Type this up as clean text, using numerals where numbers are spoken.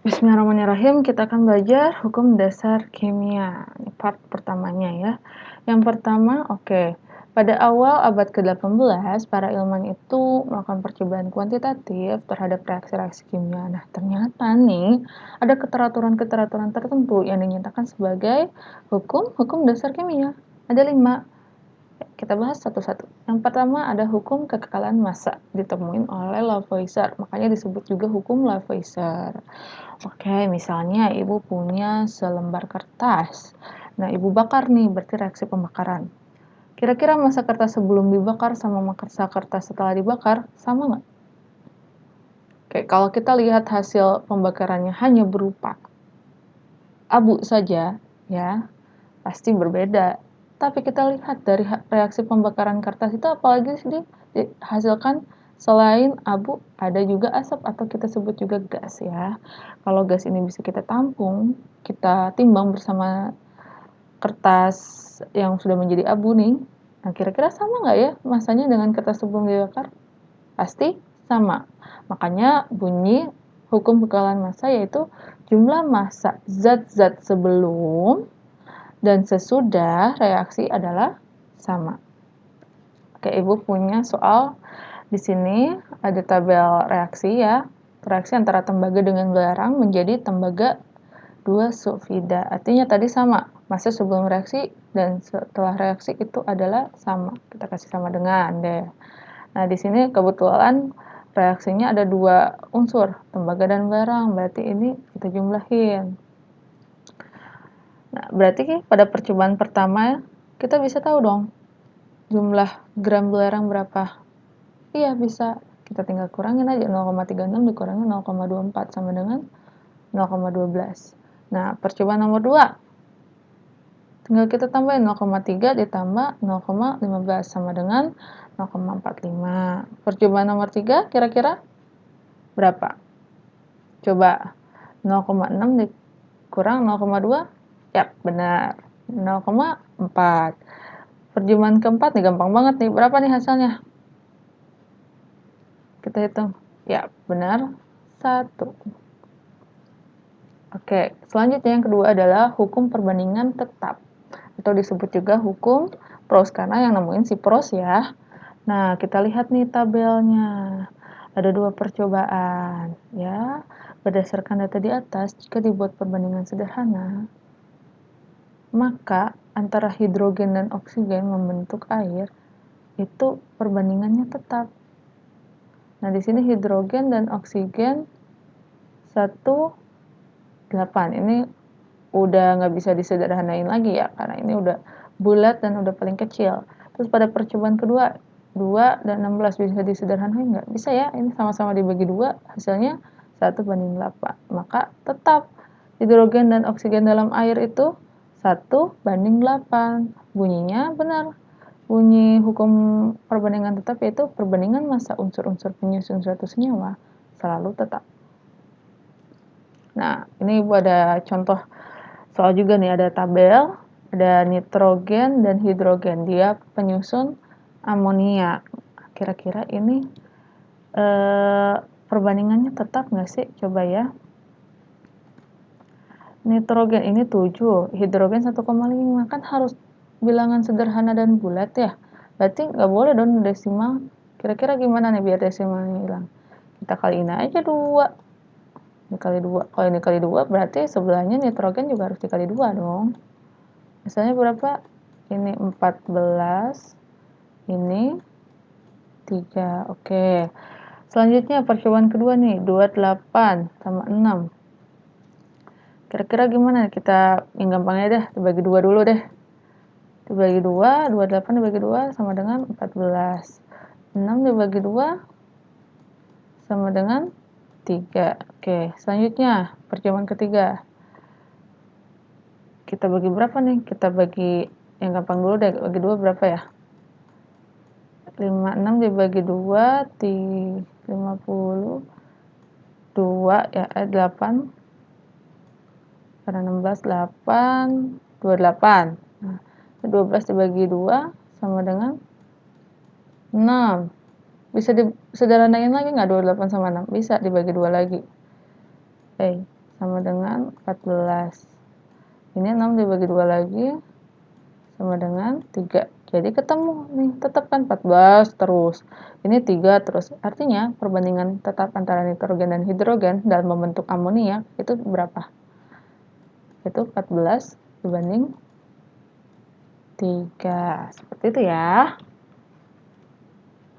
Bismillahirrahmanirrahim, kita akan belajar hukum dasar kimia. Ini part pertamanya ya. Yang pertama, pada awal abad ke-18, para ilmuwan itu melakukan percobaan kuantitatif terhadap reaksi-reaksi kimia. Nah, ternyata nih, ada keteraturan-keteraturan tertentu yang dinyatakan sebagai hukum dasar kimia. Ada 5. Kita bahas satu-satu. Yang pertama ada hukum kekekalan massa, ditemuin oleh Lavoisier, makanya disebut juga hukum Lavoisier. Misalnya ibu punya selembar kertas. Nah, ibu bakar nih, berarti reaksi pembakaran. Kira-kira massa kertas sebelum dibakar sama massa kertas setelah dibakar, sama nggak? Kalau kita lihat hasil pembakarannya hanya berupa abu saja, ya, pasti berbeda. Tapi kita lihat dari reaksi pembakaran kertas itu apalagi sih dihasilkan selain abu, ada juga asap atau kita sebut juga gas ya. Kalau gas ini bisa kita tampung, kita timbang bersama kertas yang sudah menjadi abu nih. Nah, kira-kira sama nggak ya massanya dengan kertas sebelum dibakar? Pasti sama. Makanya bunyi hukum kekekalan massa yaitu jumlah massa zat-zat sebelum dan sesudah reaksi adalah sama. Ibu punya soal di sini ada tabel reaksi ya. Reaksi antara tembaga dengan belerang menjadi tembaga 2 sulfida. Artinya tadi sama. Massa sebelum reaksi dan setelah reaksi itu adalah sama. Kita kasih sama dengan deh. Nah, di sini kebetulan reaksinya ada 2 unsur, tembaga dan belerang. Berarti ini kita jumlahin. Nah, berarti pada percobaan pertama kita bisa tahu dong jumlah gram belerang berapa. Iya, bisa. Kita tinggal kurangin aja 0,36 dikurangi 0,24 sama dengan 0,12. Nah, percobaan nomor 2 tinggal kita tambahin 0,3 ditambah 0,15 sama dengan 0,45. Percobaan nomor 3 kira-kira berapa? Coba 0,6 dikurang 0,2. Ya, benar. 0,4. Percobaan keempat nih gampang banget nih. Berapa nih hasilnya? Kita hitung. Ya, benar. 1. Selanjutnya yang kedua adalah hukum perbandingan tetap. Atau disebut juga hukum Pros, karena yang nemuin si Pros ya. Nah, kita lihat nih tabelnya. Ada 2 percobaan ya. Berdasarkan data di atas, jika dibuat perbandingan sederhana, maka antara hidrogen dan oksigen membentuk air, itu perbandingannya tetap. Nah, di sini hidrogen dan oksigen 1,8. Ini udah nggak bisa disederhanain lagi ya, karena ini udah bulat dan udah paling kecil. Terus pada percobaan kedua, 2 dan 16 bisa disederhanain nggak? Bisa ya, ini sama-sama dibagi 2, hasilnya 1:8. Maka tetap hidrogen dan oksigen dalam air itu 1:8. Bunyinya benar. Bunyi hukum perbandingan tetap yaitu perbandingan massa unsur-unsur penyusun suatu senyawa selalu tetap. Nah, ini Ibu ada contoh soal juga nih, ada tabel, ada nitrogen dan hidrogen, dia penyusun amonia. Kira-kira ini perbandingannya tetap nggak sih? Coba ya. Nitrogen ini 7, hidrogen 1,5, kan harus bilangan sederhana dan bulat ya. Berarti nggak boleh dong desimal. Kira-kira gimana nih biar desimalnya hilang? Kita kaliin aja 2. Dikali 2. Kalau ini kali 2 berarti sebelahnya nitrogen juga harus dikali 2 dong. Misalnya berapa? Ini 14. Ini 3. Oke. Selanjutnya percobaan kedua nih, 28 sama 6. Kira-kira gimana? Kita yang gampangnya deh, dibagi 2 dulu deh. Dibagi 2, 28 dibagi 2 sama dengan 14. 6 dibagi 2 sama dengan 3. Oke, selanjutnya percobaan ketiga. Kita bagi berapa nih? Kita bagi yang gampang dulu deh, bagi 2 berapa ya? 56 dibagi 2, 52 ya, 8. Karena 16, 8, 28. Nah, 12 dibagi 2 sama dengan 6. Bisa disederhanain lagi nggak 28 sama 6? Bisa dibagi 2 lagi. sama dengan 14. Ini 6 dibagi 2 lagi sama dengan 3. Jadi ketemu nih, tetap kan 14 terus. Ini 3 terus. Artinya perbandingan tetap antara nitrogen dan hidrogen dalam membentuk amonia itu berapa? Itu 14 dibanding 3. Seperti itu ya.